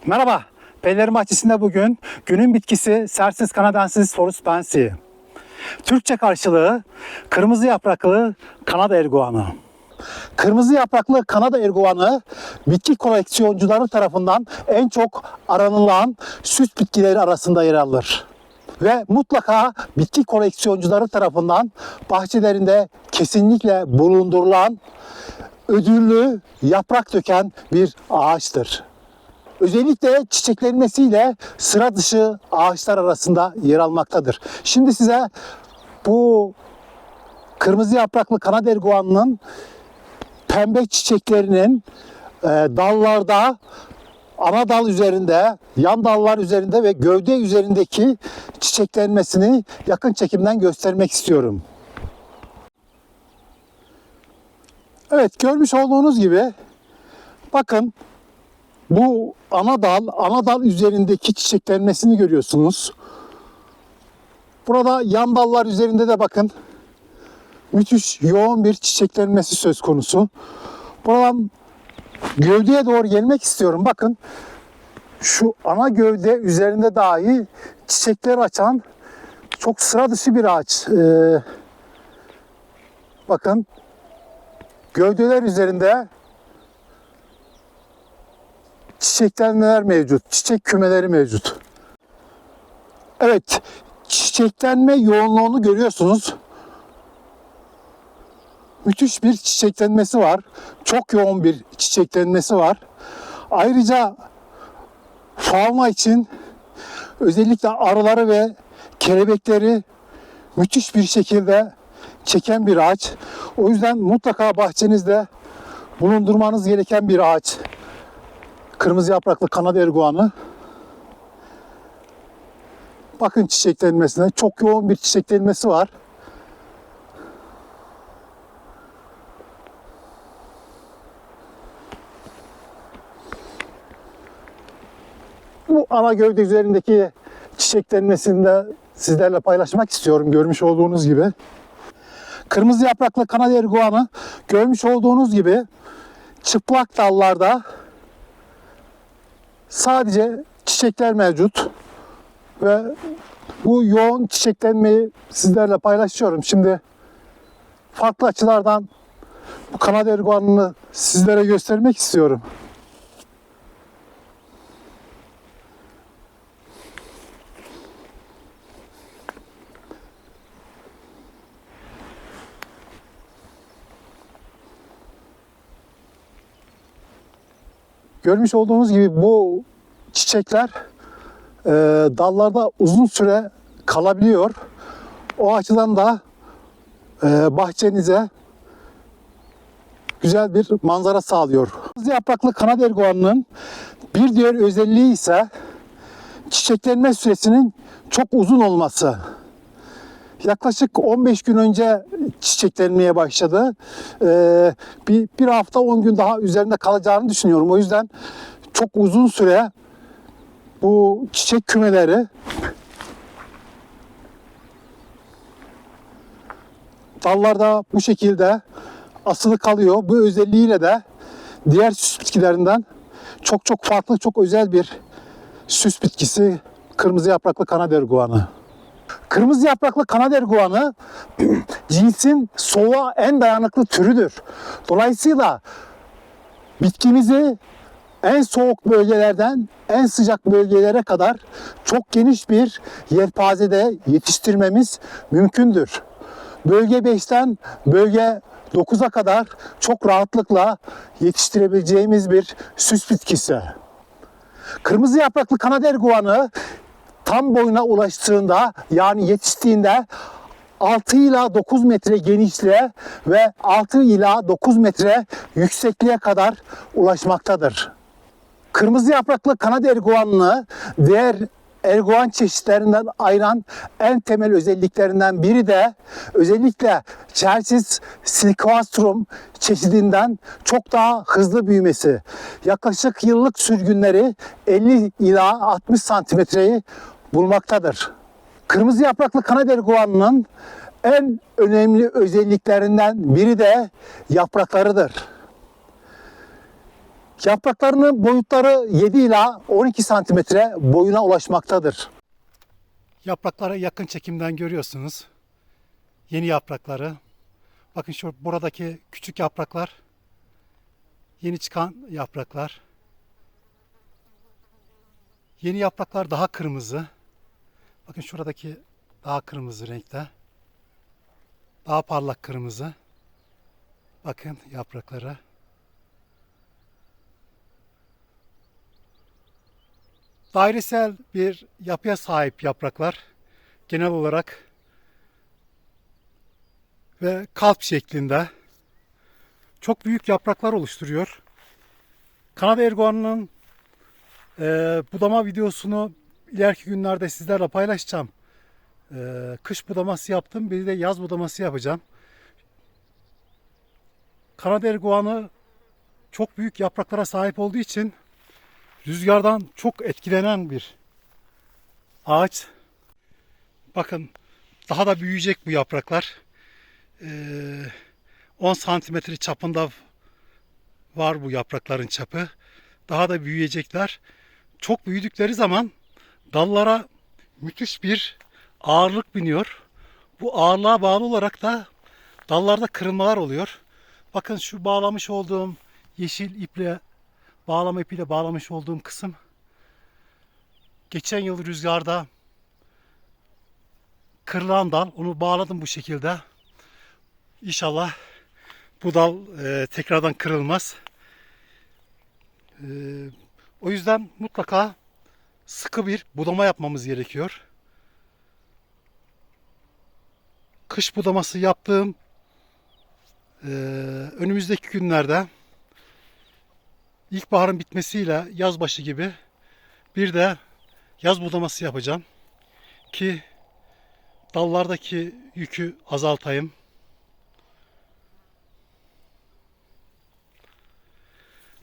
Merhaba, Peylerin Bahçesi'nde bugün günün bitkisi Cercis canadensis forrespensi. Türkçe karşılığı kırmızı yapraklı Kanada erguvanı. Kırmızı yapraklı Kanada erguvanı bitki koleksiyoncuları tarafından en çok aranılan süs bitkileri arasında yer alır. Ve mutlaka bitki koleksiyoncuları tarafından bahçelerinde kesinlikle bulundurulan ödüllü yaprak döken bir ağaçtır. Özellikle çiçeklenmesiyle sıra dışı ağaçlar arasında yer almaktadır. Şimdi size bu kırmızı yapraklı Kanada erguvanının pembe çiçeklerinin dallarda, ana dal üzerinde, yan dallar üzerinde ve gövde üzerindeki çiçeklenmesini yakın çekimden göstermek istiyorum. Evet, görmüş olduğunuz gibi bakın bu ana dal üzerindeki çiçeklenmesini görüyorsunuz. Burada yan dallar üzerinde de bakın müthiş yoğun bir çiçeklenmesi söz konusu. Buradan gövdeye doğru gelmek istiyorum. Bakın şu ana gövde üzerinde dahi çiçekler açan çok sıra dışı bir ağaç. Bakın gövdeler üzerinde çiçeklenmeler mevcut, çiçek kümeleri mevcut. Evet, çiçeklenme yoğunluğunu görüyorsunuz. Müthiş bir çiçeklenmesi var. Çok yoğun bir çiçeklenmesi var. Ayrıca fauna için özellikle arıları ve kelebekleri müthiş bir şekilde çeken bir ağaç. O yüzden mutlaka bahçenizde bulundurmanız gereken bir ağaç. Kırmızı yapraklı Kanada erguvanı. Bakın çiçeklenmesine. Çok yoğun bir çiçeklenmesi var. Bu ana gövde üzerindeki çiçeklenmesini de sizlerle paylaşmak istiyorum. Görmüş olduğunuz gibi. Kırmızı yapraklı Kanada erguvanı görmüş olduğunuz gibi çıplak dallarda sadece çiçekler mevcut ve bu yoğun çiçeklenmeyi sizlerle paylaşıyorum. Şimdi farklı açılardan bu Kanada erguvanını sizlere göstermek istiyorum. Görmüş olduğunuz gibi bu çiçekler dallarda uzun süre kalabiliyor. O açıdan da bahçenize güzel bir manzara sağlıyor. Kırmızı yapraklı Kanada erguvanının bir diğer özelliği ise çiçeklenme süresinin çok uzun olması. Yaklaşık 15 gün önce çiçeklenmeye başladı. Bir hafta 10 gün daha üzerinde kalacağını düşünüyorum. O yüzden çok uzun süre bu çiçek kümeleri dallarda bu şekilde asılı kalıyor. Bu özelliğiyle de diğer süs bitkilerinden çok farklı, çok özel bir süs bitkisi kırmızı yapraklı Kanada erguvanı. Kırmızı yapraklı Kanada erguvanı cinsin soğuğa en dayanıklı türüdür. Dolayısıyla bitkimizi en soğuk bölgelerden en sıcak bölgelere kadar çok geniş bir yelpazede yetiştirmemiz mümkündür. Bölge 5'ten bölge 9'a kadar çok rahatlıkla yetiştirebileceğimiz bir süs bitkisi. Kırmızı yapraklı Kanada erguvanı tam boyuna ulaştığında, yani yetiştiğinde 6 ila 9 metre genişliğe ve 6 ila 9 metre yüksekliğe kadar ulaşmaktadır. Kırmızı yapraklı Kanada erguvanını diğer erguvan çeşitlerinden ayıran en temel özelliklerinden biri de özellikle Cercis sylvestrum çeşidinden çok daha hızlı büyümesi. Yaklaşık yıllık sürgünleri 50 ila 60 santimetreyi bulmaktadır. Kırmızı yapraklı Kanada erguvanının en önemli özelliklerinden biri de yapraklarıdır. Yapraklarının boyutları 7 ila 12 santimetre boyuna ulaşmaktadır. Yaprakları yakın çekimden görüyorsunuz. Yeni yaprakları. Bakın şu buradaki küçük yapraklar. Yeni çıkan yapraklar. Yeni yapraklar daha kırmızı. Bakın şuradaki daha kırmızı renkte. Daha parlak kırmızı. Bakın yapraklara. Dairesel bir yapıya sahip yapraklar. Genel olarak ve kalp şeklinde. Çok büyük yapraklar oluşturuyor. Kanada erguvanının budama videosunu ileriki günlerde sizlerle paylaşacağım. Kış budaması yaptım. Bir de yaz budaması yapacağım. Kanada erguvanı çok büyük yapraklara sahip olduğu için rüzgardan çok etkilenen bir ağaç. Bakın daha da büyüyecek bu yapraklar. 10 santimetre çapında var bu yaprakların çapı. Daha da büyüyecekler. Çok büyüdükleri zaman dallara müthiş bir ağırlık biniyor. Bu ağırlığa bağlı olarak da dallarda kırılmalar oluyor. Bakın şu bağlamış olduğum yeşil iple, bağlama ipiyle bağlamış olduğum kısım geçen yıl rüzgarda kırılan dal. Onu bağladım bu şekilde. İnşallah bu dal tekrardan kırılmaz. O yüzden mutlaka sıkı bir budama yapmamız gerekiyor. Kış budaması yaptığım önümüzdeki günlerde ilkbaharın bitmesiyle yaz başı gibi bir de yaz budaması yapacağım ki dallardaki yükü azaltayım.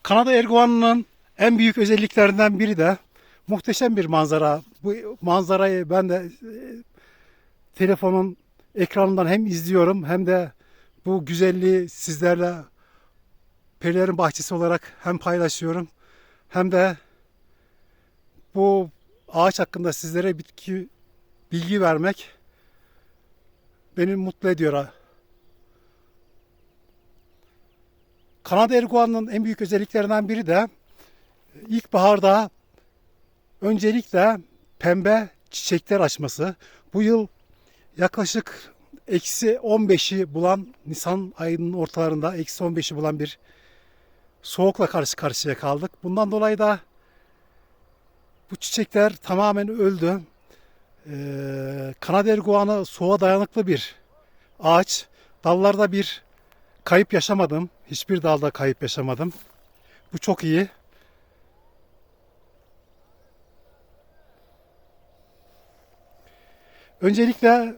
Kanada erguvanının en büyük özelliklerinden biri de muhteşem bir manzara. Bu manzarayı ben de telefonun ekranından hem izliyorum hem de bu güzelliği sizlerle Perilerin Bahçesi olarak hem paylaşıyorum hem de bu ağaç hakkında sizlere bilgi vermek beni mutlu ediyor. Kanada erguvanının en büyük özelliklerinden biri de ilkbaharda öncelikle pembe çiçekler açması. Bu yıl yaklaşık -15'i bulan, Nisan ayının ortalarında -15'i bulan bir soğukla karşı karşıya kaldık. Bundan dolayı da bu çiçekler tamamen öldü. Kanada erguvanı soğuğa dayanıklı bir ağaç. Dallarda bir kayıp yaşamadım. Hiçbir dalda kayıp yaşamadım. Bu çok iyi. Öncelikle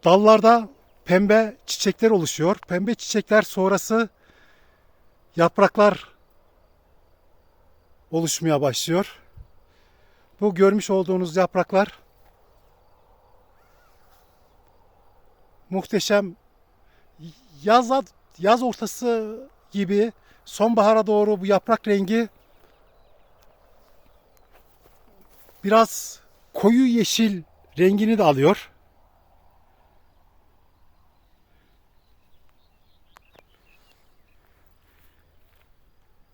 dallarda pembe çiçekler oluşuyor. Pembe çiçekler sonrası yapraklar oluşmaya başlıyor. Bu görmüş olduğunuz yapraklar muhteşem. Yaz ortası gibi sonbahara doğru bu yaprak rengi biraz koyu yeşil rengini de alıyor.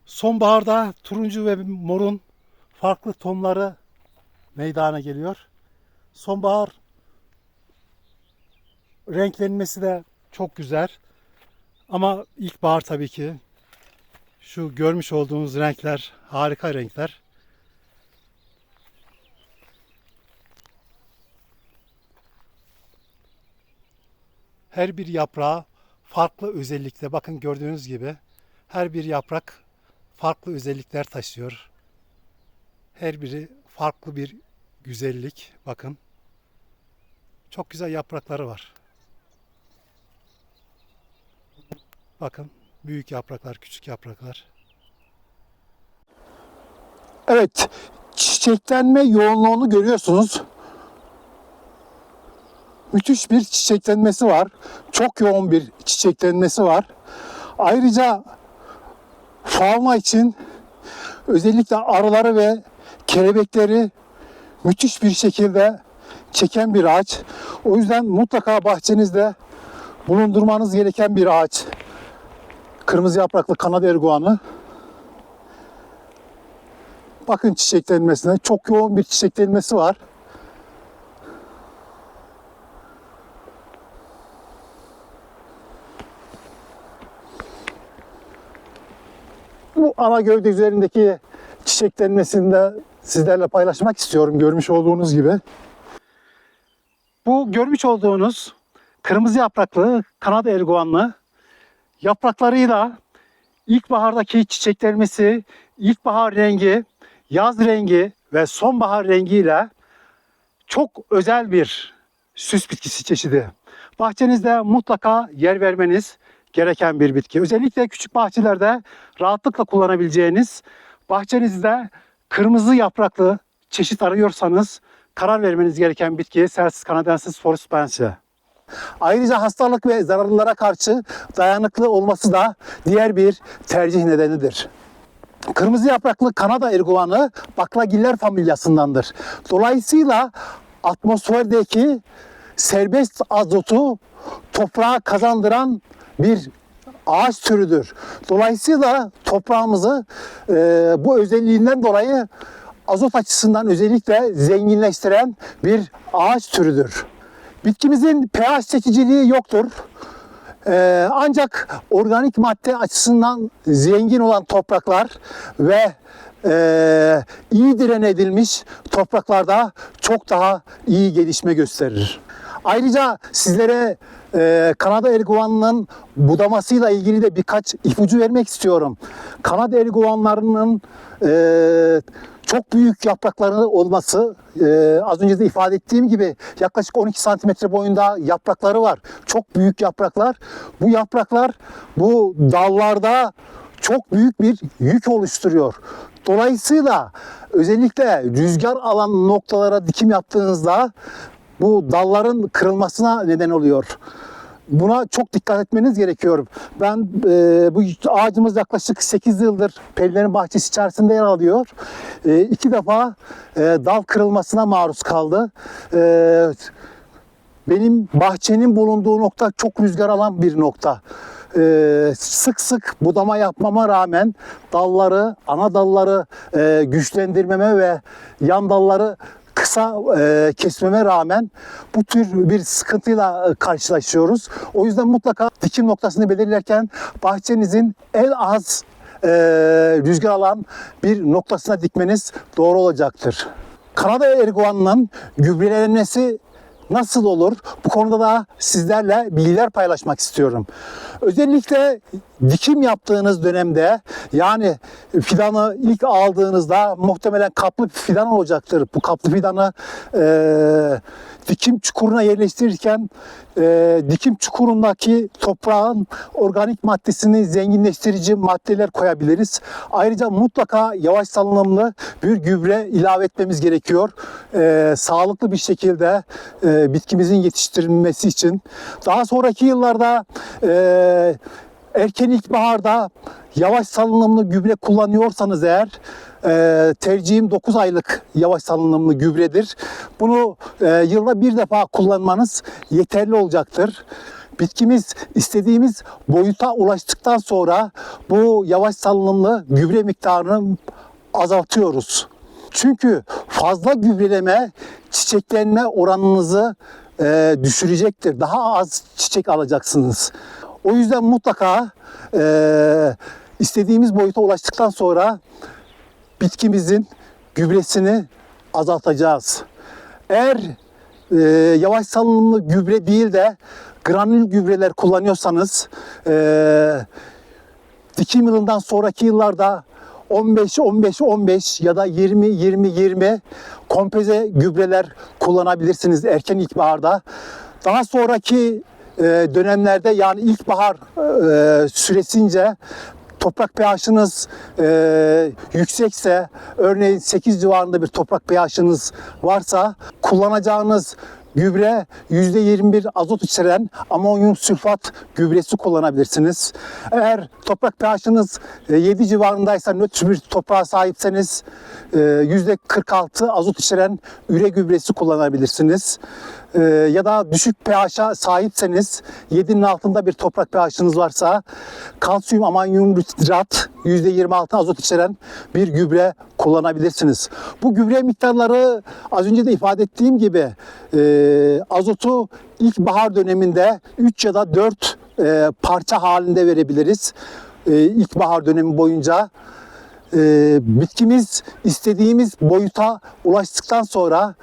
Sonbaharda turuncu ve morun farklı tonları meydana geliyor. Sonbahar renklenmesi de çok güzel. Ama ilkbahar tabii ki. Şu görmüş olduğunuz renkler harika renkler. Her bir yaprağı farklı özellikle. Bakın gördüğünüz gibi her bir yaprak farklı özellikler taşıyor. Her biri farklı bir güzellik. Bakın. Çok güzel yaprakları var. Bakın büyük yapraklar, küçük yapraklar. Evet, çiçeklenme yoğunluğunu görüyorsunuz. Müthiş bir çiçeklenmesi var. Çok yoğun bir çiçeklenmesi var. Ayrıca fauna için özellikle arıları ve kelebekleri müthiş bir şekilde çeken bir ağaç. O yüzden mutlaka bahçenizde bulundurmanız gereken bir ağaç. Kırmızı yapraklı Kanada erguvanı. Bakın çiçeklenmesine. Çok yoğun bir çiçeklenmesi var. Bu ana gövde üzerindeki çiçeklenmesini de sizlerle paylaşmak istiyorum. Görmüş olduğunuz gibi. Bu görmüş olduğunuz kırmızı yapraklı Kanada erguvanlı yapraklarıyla ilkbahardaki çiçeklenmesi, ilkbahar rengi, yaz rengi ve sonbahar rengiyle çok özel bir süs bitkisi çeşidi. Bahçenizde mutlaka yer vermeniz gereken bir bitki. Özellikle küçük bahçelerde rahatlıkla kullanabileceğiniz, bahçenizde kırmızı yapraklı çeşit arıyorsanız karar vermeniz gereken bitki Celsis canadensis forestbensi. Ayrıca hastalık ve zararlılara karşı dayanıklı olması da diğer bir tercih nedenidir. Kırmızı yapraklı Kanada erguvanı baklagiller familyasındandır. Dolayısıyla atmosferdeki serbest azotu toprağa kazandıran bir ağaç türüdür. Dolayısıyla toprağımızı bu özelliğinden dolayı azot açısından özellikle zenginleştiren bir ağaç türüdür. Bitkimizin pH çekiciliği yoktur. Ancak organik madde açısından zengin olan topraklar ve iyi direne edilmiş topraklarda çok daha iyi gelişme gösterir. Ayrıca sizlere Kanada erguvanının budamasıyla ilgili de birkaç ipucu vermek istiyorum. Kanada erguvanlarının çok büyük yaprakları olması, az önce de ifade ettiğim gibi yaklaşık 12 santimetre boyunda yaprakları var. Çok büyük yapraklar. Bu yapraklar bu dallarda çok büyük bir yük oluşturuyor. Dolayısıyla özellikle rüzgar alan noktalara dikim yaptığınızda bu dalların kırılmasına neden oluyor. Buna çok dikkat etmeniz gerekiyor. Ben bu ağacımız yaklaşık 8 yıldır Perilerin Bahçesi içerisinde yer alıyor. 2 defa dal kırılmasına maruz kaldı. Benim bahçenin bulunduğu nokta çok rüzgar alan bir nokta. Sık sık budama yapmama rağmen dalları, ana dalları güçlendirmeme ve yan dalları kısa kesmeme rağmen bu tür bir sıkıntıyla karşılaşıyoruz. O yüzden mutlaka dikim noktasını belirlerken bahçenizin en az rüzgar alan bir noktasına dikmeniz doğru olacaktır. Kanada erguvanının gübrelenmesi nasıl olur? Bu konuda da sizlerle bilgiler paylaşmak istiyorum. Özellikle dikim yaptığınız dönemde, yani fidanı ilk aldığınızda muhtemelen kaplı bir fidan olacaktır. Bu kaplı fidanı dikim çukuruna yerleştirirken dikim çukurundaki toprağın organik maddesini zenginleştirici maddeler koyabiliriz. Ayrıca mutlaka yavaş salınımlı bir gübre ilave etmemiz gerekiyor. Sağlıklı bir şekilde bitkimizin yetiştirilmesi için. Daha sonraki yıllarda erken ilkbaharda yavaş salınımlı gübre kullanıyorsanız eğer tercihim 9 aylık yavaş salınımlı gübredir. Bunu yılda bir defa kullanmanız yeterli olacaktır. Bitkimiz istediğimiz boyuta ulaştıktan sonra bu yavaş salınımlı gübre miktarını azaltıyoruz. Çünkü fazla gübreleme çiçeklenme oranınızı düşürecektir. Daha az çiçek alacaksınız. O yüzden mutlaka istediğimiz boyuta ulaştıktan sonra bitkimizin gübresini azaltacağız. Eğer yavaş salınımlı gübre değil de granül gübreler kullanıyorsanız dikim yılından sonraki yıllarda 15-15-15 ya da 20-20-20 kompoze gübreler kullanabilirsiniz erken ilkbaharda. Daha sonraki dönemlerde, yani ilkbahar süresince toprak pH'ınız yüksekse, örneğin 8 civarında bir toprak pH'ınız varsa kullanacağınız gübre %21 azot içeren amonyum sülfat gübresi kullanabilirsiniz. Eğer toprak pH'ınız 7 civarındaysa, nötr bir toprağa sahipseniz %46 azot içeren üre gübresi kullanabilirsiniz. Ya da düşük pH'a sahipseniz, 7'nin altında bir toprak pH'ınız varsa kalsiyum amonyum nitrat %26 azot içeren bir gübre kullanabilirsiniz. Bu gübre miktarları az önce de ifade ettiğim gibi azotu ilkbahar döneminde 3 ya da 4 parça halinde verebiliriz. İlkbahar dönemi boyunca bitkimiz istediğimiz boyuta ulaştıktan sonra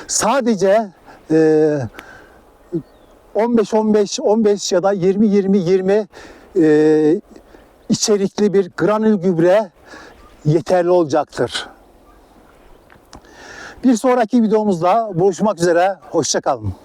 sadece 15-15-15 ya da 20-20-20 içerikli bir granül gübre yeterli olacaktır. Bir sonraki videomuzda buluşmak üzere. Hoşça kalın.